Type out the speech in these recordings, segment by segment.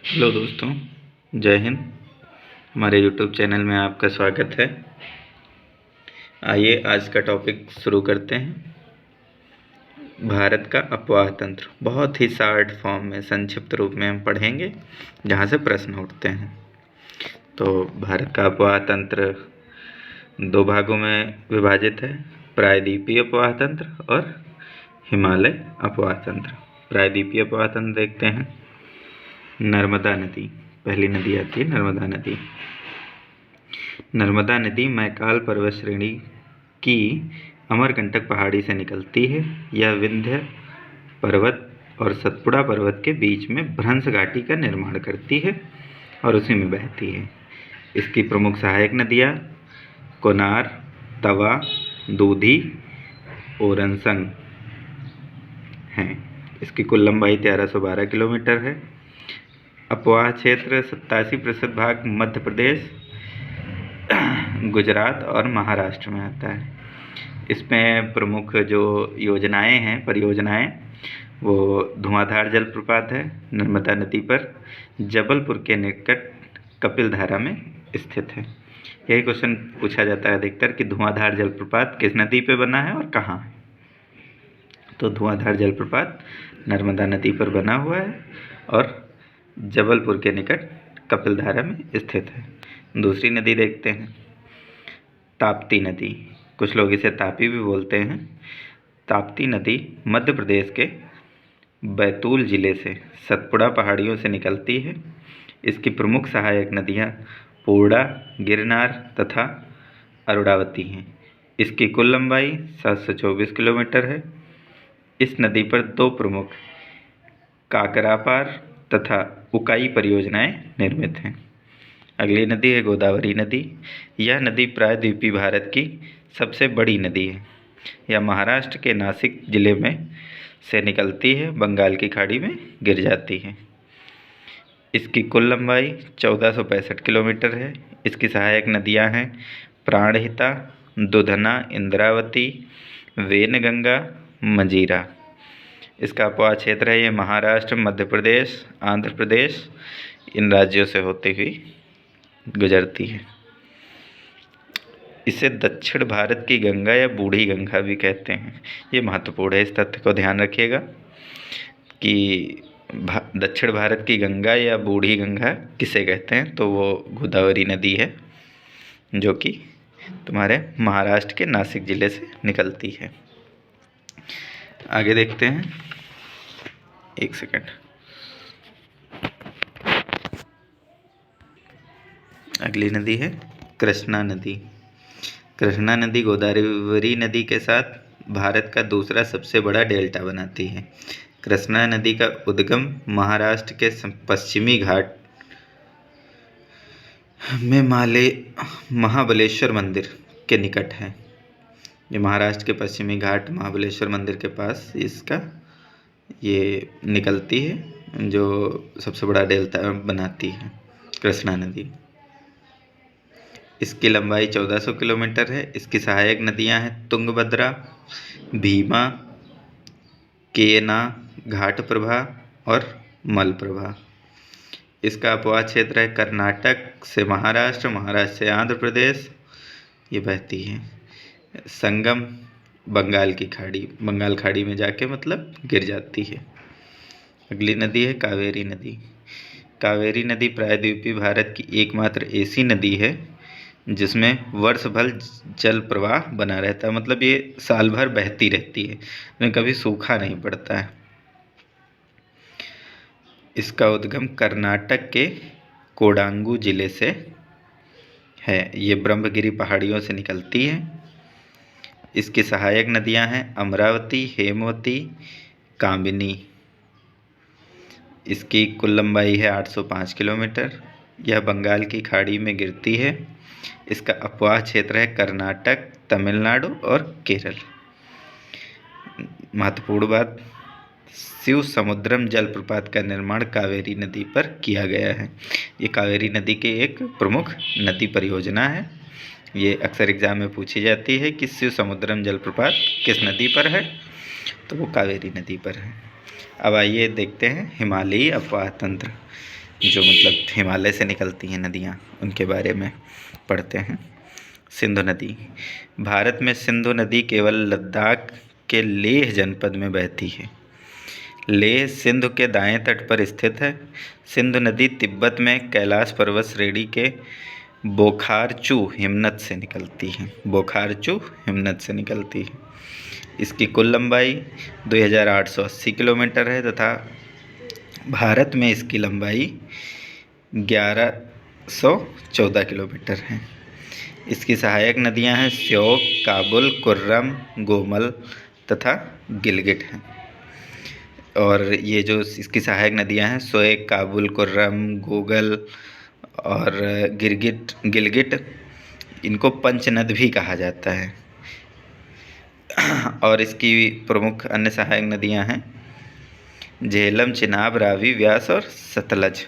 Hello दोस्तों, जय हिंद। हमारे यूट्यूब चैनल में आपका स्वागत है। आइए आज का टॉपिक शुरू करते हैं। भारत का अपवाह तंत्र बहुत ही शॉर्ट फॉर्म में, संक्षिप्त रूप में हम पढ़ेंगे, जहाँ से प्रश्न उठते हैं। तो भारत का अपवाह तंत्र दो भागों में विभाजित है, प्रायद्वीपीय अपवाह तंत्र और हिमालय अपवाह तंत्र। प्रायद्वीपीय अपवाह तंत्र देखते हैं। नर्मदा नदी, पहली नदी आती है नर्मदा नदी। नर्मदा नदी मैकाल पर्वत श्रेणी की अमरकंटक पहाड़ी से निकलती है। यह विंध्य पर्वत और सतपुड़ा पर्वत के बीच में भ्रंश घाटी का निर्माण करती है और उसी में बहती है। इसकी प्रमुख सहायक नदियाँ कोनार, तवा, दूधी, ओरंसंग हैं। इसकी कुल लंबाई 1312 किलोमीटर है। अपवाह क्षेत्र 87% भाग मध्य प्रदेश, गुजरात और महाराष्ट्र में आता है। इसमें प्रमुख जो योजनाएं हैं, परियोजनाएं, वो धुआंधार जलप्रपात है नर्मदा नदी पर, जबलपुर के निकट कपिलधारा में स्थित है। यही क्वेश्चन पूछा जाता है अधिकतर कि धुआंधार जलप्रपात किस नदी पे बना है और कहाँ है। तो धुआंधार जलप्रपात नर्मदा नदी पर बना हुआ है और जबलपुर के निकट कपिलधारा में स्थित है। दूसरी नदी देखते हैं, ताप्ती नदी। कुछ लोग इसे तापी भी बोलते हैं। ताप्ती नदी मध्य प्रदेश के बैतूल जिले से सतपुड़ा पहाड़ियों से निकलती है। इसकी प्रमुख सहायक नदियाँ पूर्णा, गिरनार तथा अरुणावती हैं। इसकी कुल लंबाई 724 किलोमीटर है। इस नदी पर दो प्रमुख काकरापार तथा उकाई परियोजनाएं निर्मित हैं। अगली नदी है गोदावरी नदी। यह नदी प्रायद्वीपीय भारत की सबसे बड़ी नदी है। यह महाराष्ट्र के नासिक जिले में से निकलती है, बंगाल की खाड़ी में गिर जाती है। इसकी कुल लंबाई 1465 किलोमीटर है। इसकी सहायक नदियां हैं प्राणहिता, दुधना, इंद्रावती, वेनगंगा, मंजीरा। इसका अपवाह क्षेत्र है ये महाराष्ट्र, मध्य प्रदेश, आंध्र प्रदेश, इन राज्यों से होती हुई गुजरती है। इसे दक्षिण भारत की गंगा या बूढ़ी गंगा भी कहते हैं। ये महत्वपूर्ण है, इस तथ्य को ध्यान रखिएगा कि दक्षिण भारत की गंगा या बूढ़ी गंगा किसे कहते हैं, तो वो गोदावरी नदी है जो कि तुम्हारे महाराष्ट्र के नासिक जिले से निकलती है। आगे देखते हैं, एक सेकंड। अगली नदी है कृष्णा नदी। कृष्णा नदी गोदावरी नदी के साथ भारत का दूसरा सबसे बड़ा डेल्टा बनाती है। कृष्णा नदी का उद्गम महाराष्ट्र के पश्चिमी घाट में महाबलेश्वर मंदिर के निकट है। ये महाराष्ट्र के पश्चिमी घाट महाबलेश्वर मंदिर के पास इसका ये निकलती है, जो सबसे बड़ा डेल्टा बनाती है कृष्णा नदी। इसकी लंबाई 1400 किलोमीटर है। इसकी सहायक नदियां हैं तुंगभद्रा, भीमा, केना, घाटप्रभा और मलप्रभा। इसका अपवाह क्षेत्र है कर्नाटक से महाराष्ट्र, महाराष्ट्र से आंध्र प्रदेश ये बहती है। संगम बंगाल की खाड़ी, बंगाल खाड़ी में जाके मतलब गिर जाती है। अगली नदी है कावेरी नदी। कावेरी नदी प्रायद्वीपीय भारत की एकमात्र ऐसी नदी है जिसमें वर्ष भर जल प्रवाह बना रहता है, मतलब ये साल भर बहती रहती है, इसमें कभी सूखा नहीं पड़ता है। इसका उद्गम कर्नाटक के कोडांगू जिले से है। ये ब्रह्मगिरी पहाड़ियों से निकलती है। इसकी सहायक नदियां हैं अमरावती, हेमवती, कामिनी। इसकी कुल लंबाई है 805 किलोमीटर। यह बंगाल की खाड़ी में गिरती है। इसका अपवाह क्षेत्र है कर्नाटक, तमिलनाडु और केरल। महत्वपूर्ण बात, शिव समुद्रम जलप्रपात का निर्माण कावेरी नदी पर किया गया है। ये कावेरी नदी की एक प्रमुख नदी परियोजना है। ये अक्सर एग्जाम में पूछी जाती है कि शिव समुद्रम जलप्रपात किस नदी पर है, तो वो कावेरी नदी पर है। अब आइए देखते हैं हिमालयी अपवाह तंत्र। जो मतलब हिमालय से निकलती हैं नदियाँ, उनके बारे में पढ़ते हैं। सिंधु नदी। भारत में सिंधु नदी केवल लद्दाख के लेह जनपद में बहती है। लेह सिंधु के दाएं तट पर स्थित है। सिंधु नदी तिब्बत में कैलाश पर्वत श्रेणी के बोखारचू हिमनद से निकलती है। बोखारचू हिमनद से निकलती है। इसकी कुल लंबाई 2880 किलोमीटर है तथा भारत में इसकी लंबाई 1114 किलोमीटर है। इसकी सहायक नदियां हैं श्योक, काबुल, कुर्रम, गोमल तथा गिलगिट हैं। और ये जो इसकी सहायक नदियां हैं श्योक, काबुल, कुर्रम, गोगल और गिलगिट, इनको पंचनद भी कहा जाता है। और इसकी प्रमुख अन्य सहायक नदियां हैं झेलम, चिनाब, रावी, व्यास और सतलज।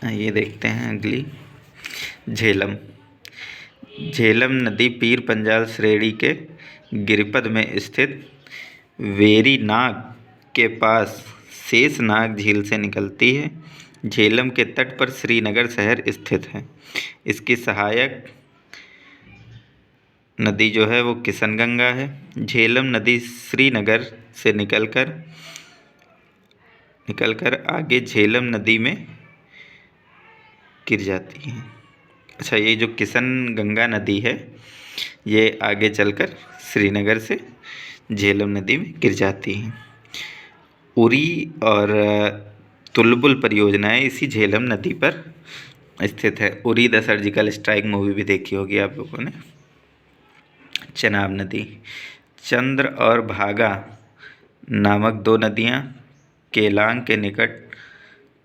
ये देखते हैं अगली। झेलम। झेलम नदी पीर पंजाल श्रेणी के गिरिपद में स्थित वेरीनाग के पास शेषनाग झील से निकलती है। झेलम के तट पर श्रीनगर शहर स्थित है। इसकी सहायक नदी जो है वो किशनगंगा है। झेलम नदी श्रीनगर से निकलकर आगे झेलम नदी में गिर जाती है। अच्छा, ये जो किशनगंगा नदी है ये आगे चलकर श्रीनगर से झेलम नदी में गिर जाती है। उरी और तुलबुल परियोजनाएं इसी झेलम नदी पर स्थित है। Uri the surgical strike movie भी देखी होगी आप लोगों ने। चेनाब नदी। चंद्र और भागा नामक दो नदियां केलांग के निकट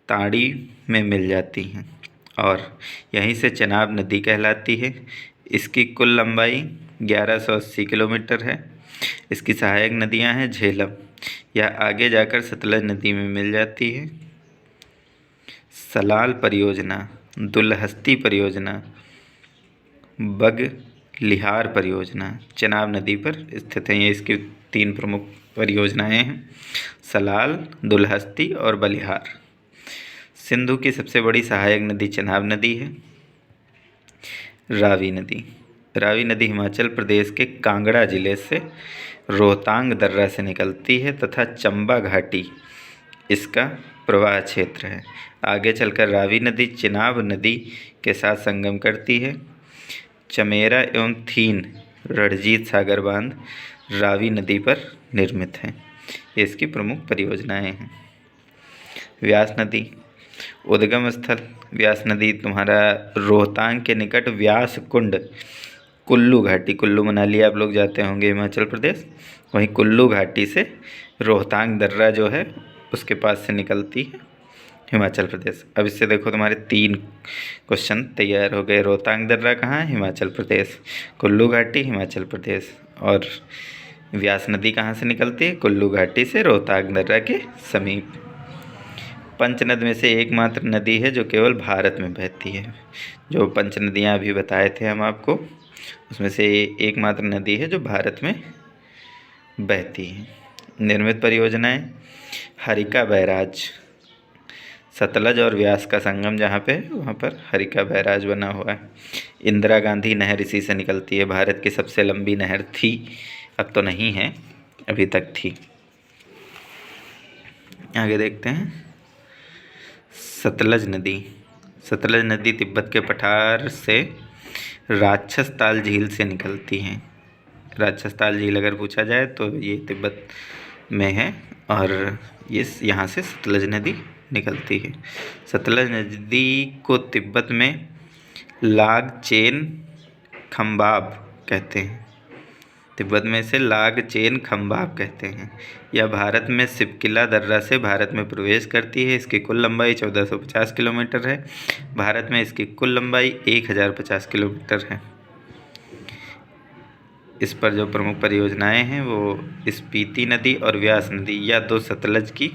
ताड़ी में मिल जाती हैं और यहीं से चेनाब नदी कहलाती है। इसकी कुल लंबाई 1180 किलोमीटर है। इसकी सहायक नदियां हैं झेलम, यह आगे जाकर सतलज नदी में मिल जाती है। सलाल परियोजना, दुलहस्ती परियोजना, बगलिहार परियोजना चेनाब नदी पर स्थित हैं। ये इसकी 3 प्रमुख परियोजनाएं हैं, सलाल, दुलहस्ती और बलिहार। सिंधु की सबसे बड़ी सहायक नदी चेनाब नदी है। रावी नदी। रावी नदी हिमाचल प्रदेश के कांगड़ा जिले से रोहतांग दर्रा से निकलती है तथा चंबा घाटी इसका प्रवाह क्षेत्र है। आगे चलकर रावी नदी चेनाब नदी के साथ संगम करती है। चमेरा एवं थीन रणजीत सागर बांध रावी नदी पर निर्मित हैं। ये इसकी प्रमुख परियोजनाएं हैं। व्यास नदी। उद्गम स्थल। व्यास नदी तुम्हारा रोहतांग के निकट व्यास कुंड, कुल्लू घाटी, कुल्लू मनाली आप लोग जाते होंगे हिमाचल प्रदेश, वहीं कुल्लू घाटी से रोहतांग दर्रा जो है उसके पास से निकलती है हिमाचल प्रदेश। अब इससे देखो तुम्हारे 3 क्वेश्चन तैयार हो गए। रोहतांग दर्रा कहाँ है? हिमाचल प्रदेश। कुल्लू घाटी हिमाचल प्रदेश। और व्यास नदी कहाँ से निकलती है? कुल्लू घाटी से रोहतांग दर्रा के समीप। पंचनद में से एकमात्र नदी है जो केवल भारत में बहती है। जो पंच नदियाँ अभी बताए थे हम आपको, उसमें से एकमात्र नदी है जो भारत में बहती है। निर्मित परियोजनाएं हरिका बैराज, सतलज और व्यास का संगम जहाँ पे वहाँ पर हरिका बैराज बना हुआ है। इंदिरा गांधी नहर इसी से निकलती है। भारत की सबसे लंबी नहर थी, अब तो नहीं है, अभी तक थी। आगे देखते हैं। सतलज नदी। सतलज नदी तिब्बत के पठार से राक्षसताल झील से निकलती है। राक्षसताल झील अगर पूछा जाए तो ये तिब्बत में है और ये यहाँ से सतलज नदी निकलती है। सतलज नदी को तिब्बत में लागचेन खम्बाब कहते हैं। तिब्बत में से लागचेन खम्बाब कहते हैं। यह भारत में सिपकिला दर्रा से भारत में प्रवेश करती है। इसकी कुल लंबाई 1450 किलोमीटर है। भारत में इसकी कुल लंबाई 1050 किलोमीटर है। इस पर जो प्रमुख परियोजनाएं हैं वो स्पीति नदी और व्यास नदी या 2 सतलज की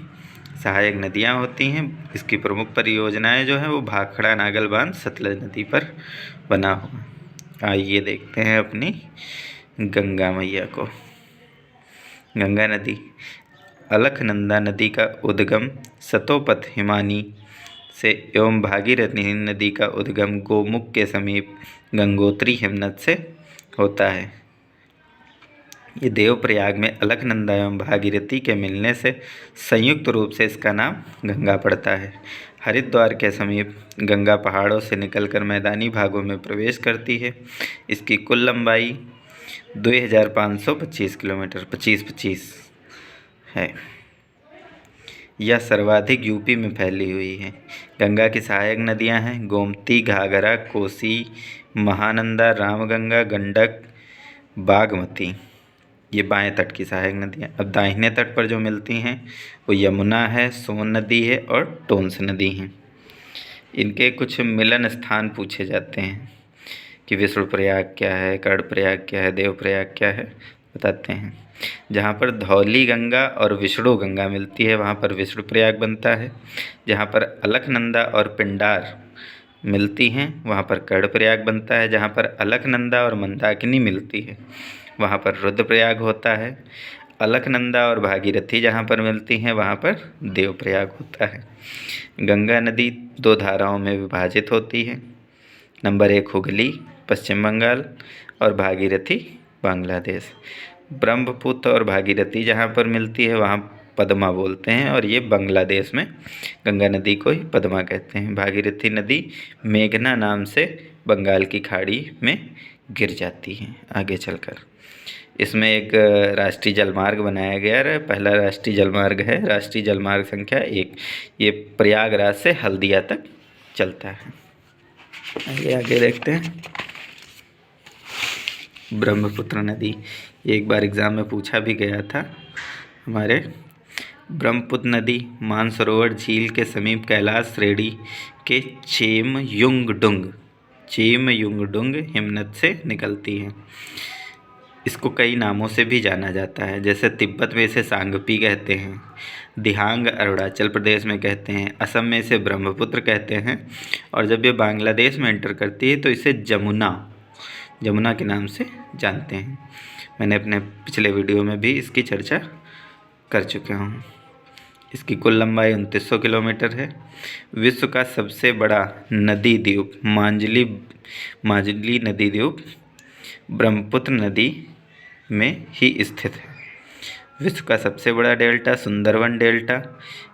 सहायक नदियां होती हैं। इसकी प्रमुख परियोजनाएं जो हैं वो भाखड़ा नागल बांध सतलज नदी पर बना हुआ। आइए देखते हैं अपनी गंगा मैया को। गंगा नदी अलकनंदा नदी का उद्गम सतोपथ हिमानी से एवं भागीरथी नदी का उद्गम गोमुख के समीप गंगोत्री हिमनद से होता है। ये देवप्रयाग में अलकनंदा एवं भागीरथी के मिलने से संयुक्त रूप से इसका नाम गंगा पड़ता है। हरिद्वार के समीप गंगा पहाड़ों से निकलकर मैदानी भागों में प्रवेश करती है। इसकी कुल लंबाई 2525 किलोमीटर 2525 है। यह सर्वाधिक यूपी में फैली हुई है। गंगा की सहायक नदियां हैं गोमती, घाघरा, कोसी, महानंदा, रामगंगा, गंडक, बागमती। ये बाएं तट की सहायक नदियाँ। अब दाहिने तट पर जो मिलती हैं वो यमुना है, सोन नदी है और टोंस नदी हैं। इनके कुछ मिलन स्थान पूछे जाते हैं कि विष्णुप्रयाग क्या है, कर्णप्रयाग क्या है, देवप्रयाग क्या है, बताते हैं। जहाँ पर धौली गंगा और विष्णु गंगा मिलती है वहाँ पर विष्णुप्रयाग बनता है। जहाँ पर अलकनंदा और पिंडार मिलती हैं वहाँ पर कर्णप्रयाग बनता है। जहाँ पर अलकनंदा और मंदाकिनी मिलती है वहाँ पर रुद्रप्रयाग होता है। अलकनंदा और भागीरथी जहाँ पर मिलती हैं वहाँ पर देवप्रयाग होता है। गंगा नदी 2 धाराओं में विभाजित होती है। नंबर 1 हुगली पश्चिम बंगाल और भागीरथी बांग्लादेश। ब्रह्मपुत्र और भागीरथी जहाँ पर मिलती है वहाँ पद्मा बोलते हैं और ये बांग्लादेश में गंगा नदी को ही पद्मा कहते हैं। भागीरथी नदी मेघना नाम से बंगाल की खाड़ी में गिर जाती है आगे चलकर। इसमें एक राष्ट्रीय जलमार्ग बनाया गया है। पहला राष्ट्रीय जलमार्ग है राष्ट्रीय जलमार्ग संख्या 1। ये प्रयागराज से हल्दिया तक चलता है। आगे देखते हैं। ब्रह्मपुत्र नदी, ये एक बार एग्ज़ाम में पूछा भी गया था हमारे। ब्रह्मपुत्र नदी मानसरोवर झील के समीप कैलाश श्रेणी के चेमयुंगडुंग हिमनद से निकलती है। इसको कई नामों से भी जाना जाता है, जैसे तिब्बत में इसे सांगपी कहते हैं, दिहांग अरुणाचल प्रदेश में कहते हैं, असम में इसे ब्रह्मपुत्र कहते हैं और जब ये बांग्लादेश में एंटर करती है तो इसे जमुना के नाम से जानते हैं। मैंने अपने पिछले वीडियो में भी इसकी चर्चा कर चुका हूँ। इसकी कुल लंबाई 2900 किलोमीटर है। विश्व का सबसे बड़ा नदी द्वीप माजुली नदी द्वीप ब्रह्मपुत्र नदी में ही स्थित है। विश्व का सबसे बड़ा डेल्टा सुंदरवन डेल्टा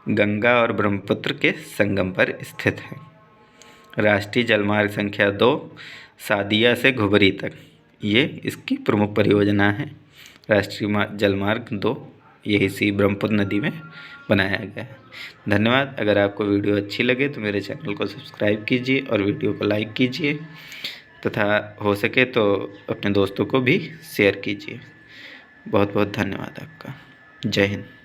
गंगा और ब्रह्मपुत्र के संगम पर स्थित है। राष्ट्रीय जलमार्ग संख्या 2 सादिया से घुबरी तक, ये इसकी प्रमुख परियोजना है। राष्ट्रीय जलमार्ग 2 ये इसी ब्रह्मपुत्र नदी में बनाया गया है। धन्यवाद। अगर आपको वीडियो अच्छी लगे तो मेरे चैनल को सब्सक्राइब कीजिए और वीडियो को लाइक कीजिए तथा हो सके तो अपने दोस्तों को भी शेयर कीजिए। बहुत बहुत धन्यवाद आपका। जय हिंद।